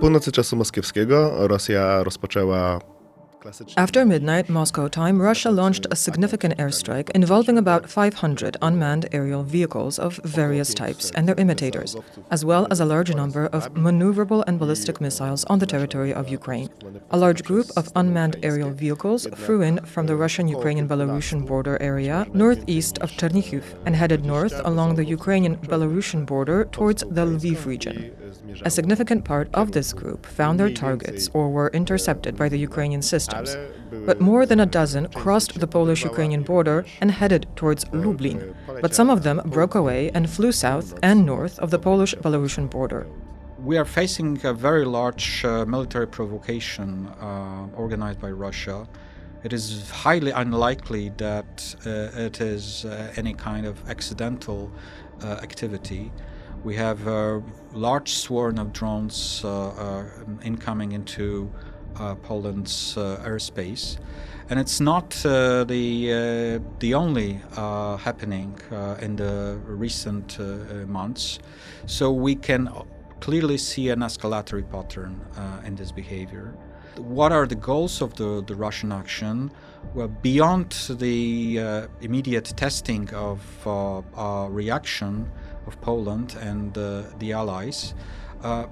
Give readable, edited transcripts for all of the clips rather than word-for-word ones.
północy czasu moskiewskiego Rosja rozpoczęła After midnight Moscow time, Russia launched a significant airstrike involving about 500 unmanned aerial vehicles of various types and their imitators, as well as a large number of maneuverable and ballistic missiles on the territory of Ukraine. A large group of unmanned aerial vehicles flew in from the Russian-Ukrainian-Belarusian border area northeast of Chernihiv and headed north along the Ukrainian-Belarusian border towards the Lviv region. A significant part of this group found their targets or were intercepted by the Ukrainian systems, but more than a dozen crossed the Polish-Ukrainian border and headed towards Lublin, but some of them broke away and flew south and north of the Polish-Belarusian border. We are facing a very large military provocation organized by Russia. It is highly unlikely that it is any kind of accidental activity. We have a large swarm of drones incoming into Poland's airspace, and it's not the only happening in the recent months. So we can clearly see an escalatory pattern in this behavior. What are the goals of the Russian action? Well, beyond the immediate testing of reaction of Poland and the allies,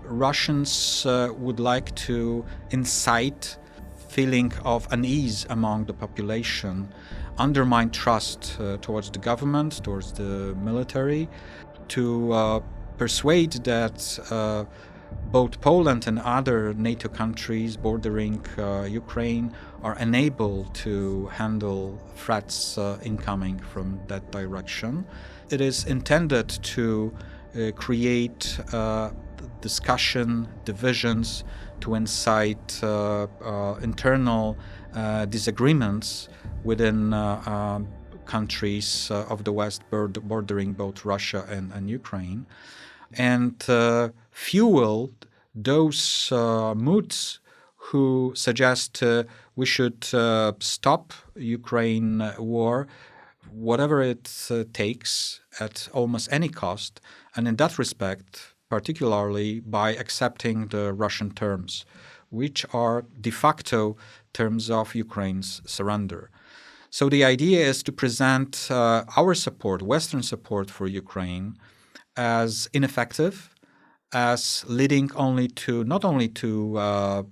Russians would like to incite feeling of unease among the population, undermine trust towards the government, towards the military, to persuade that both Poland and other NATO countries bordering Ukraine are unable to handle threats incoming from that direction. It is intended to create discussion, divisions, to incite internal disagreements within countries of the West bordering both Russia and Ukraine, and fuel those moods who suggest we should stop Ukraine war, whatever it takes, at almost any cost, and in that respect, particularly by accepting the Russian terms, which are de facto terms of Ukraine's surrender. So the idea is to present our support, Western support for Ukraine, as ineffective, as leading not only to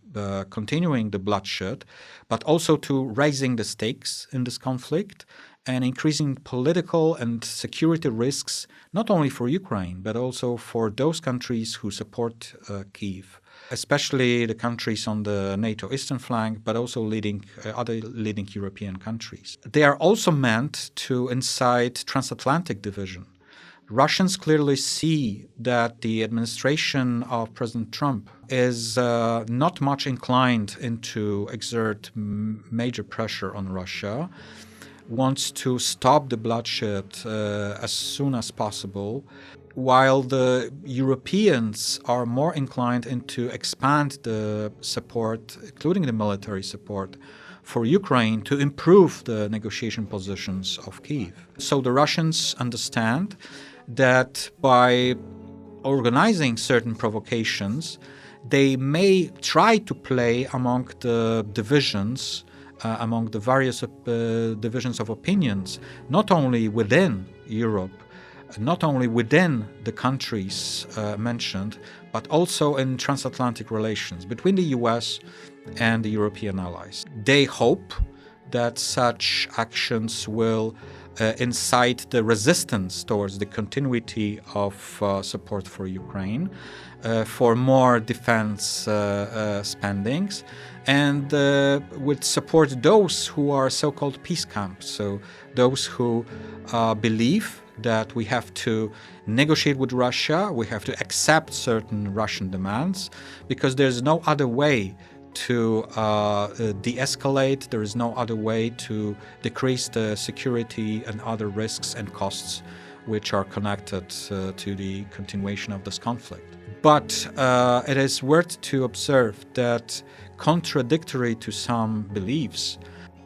continuing the bloodshed, but also to raising the stakes in this conflict and increasing political and security risks, not only for Ukraine, but also for those countries who support Kyiv, especially the countries on the NATO eastern flank, but also other leading European countries. They are also meant to incite transatlantic division. Russians clearly see that the administration of President Trump is not much inclined to exert major pressure on Russia, wants to stop the bloodshed as soon as possible, while the Europeans are more inclined to expand the support, including the military support, for Ukraine to improve the negotiation positions of Kyiv. So the Russians understand that by organizing certain provocations, they may try to play among the divisions, among the various divisions of opinions, not only within Europe, not only within the countries mentioned, but also in transatlantic relations between the US and the European allies. They hope that such actions will incite the resistance towards the continuity of support for Ukraine, for more defense spendings, and would support those who are so-called peace camps, so those who believe that we have to negotiate with Russia, we have to accept certain Russian demands, because there's no other way to de-escalate, there is no other way to decrease the security and other risks and costs which are connected to the continuation of this conflict. But it is worth to observe that, contradictory to some beliefs,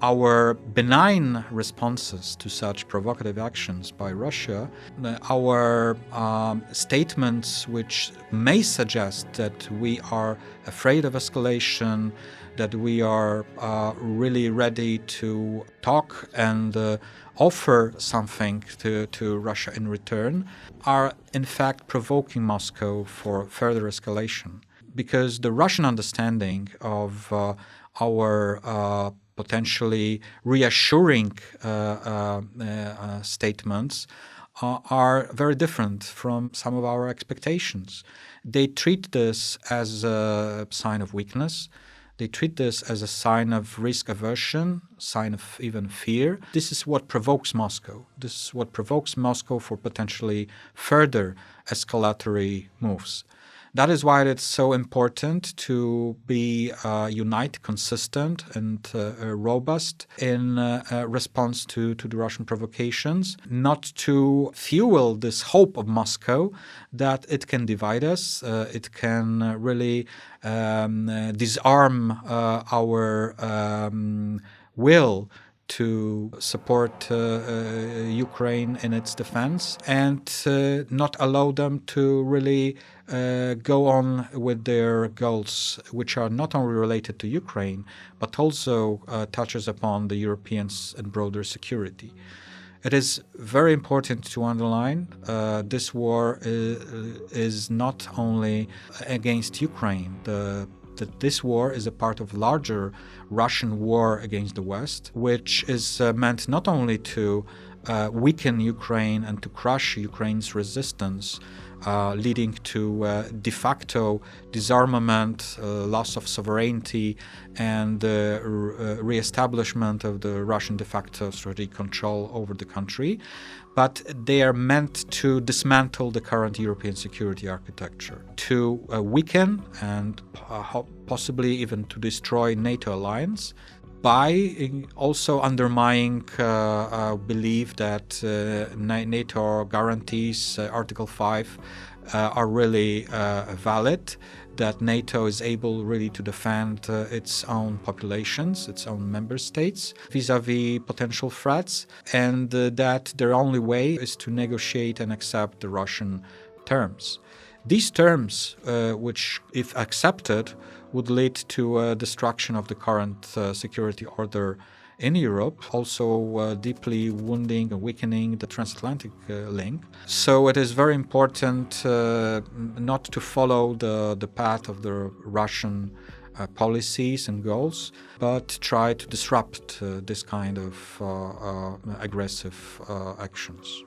our benign responses to such provocative actions by Russia, our statements which may suggest that we are afraid of escalation, that we are really ready to talk and offer something to Russia in return, are in fact provoking Moscow for further escalation. Because the Russian understanding of our potentially reassuring statements are very different from some of our expectations. They treat this as a sign of weakness. They treat this as a sign of risk aversion, sign of even fear. This is what provokes Moscow. This is what provokes Moscow for potentially further escalatory moves. That is why it's so important to be united, consistent, and robust in response to the Russian provocations, not to fuel this hope of Moscow that it can divide us, it can really disarm our will to support Ukraine in its defense and not allow them to really go on with their goals, which are not only related to Ukraine, but also touches upon the Europeans and broader security. It is very important to underline this war is not only against Ukraine. That this war is a part of larger Russian war against the West, which is meant not only to weaken Ukraine and to crush Ukraine's resistance, leading to de facto disarmament, loss of sovereignty, and re-establishment of the Russian de facto strategic control over the country, but they are meant to dismantle the current European security architecture, to weaken and possibly even to destroy NATO alliance, by also undermining belief that NATO guarantees Article 5 are really valid, that NATO is able really to defend its own populations, its own member states, vis-a-vis potential threats, and that their only way is to negotiate and accept the Russian terms. These terms, which, if accepted, would lead to destruction of the current security order in Europe, also deeply wounding and weakening the transatlantic link. So it is very important not to follow the path of the Russian policies and goals, but try to disrupt this kind of aggressive actions.